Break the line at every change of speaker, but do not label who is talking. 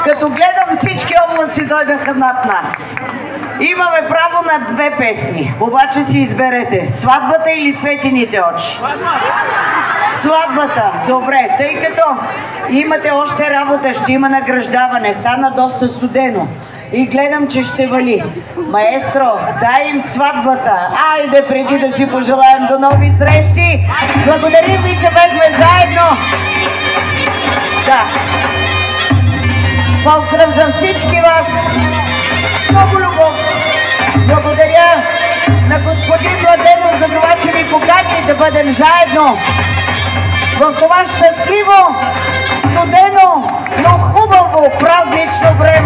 Като гледам всички облаци дойдаха над нас. Имаме право на 2 песни, обаче си изберете сватбата или цветените очи. Сватбата, добре, тъй като имате още работа, ще има награждаване, стана доста студено и гледам, че ще вали. Маестро, дай им сватбата. Айде, преди да си пожелаем до нови срещи. Благодарим ви, че бехме заедно. Да. Поздрав за всички вас. Много любов. Благодаря на господин Младенов за това, че ни покани да бъдем заедно в това щастливо, студено, но хубаво празнично време.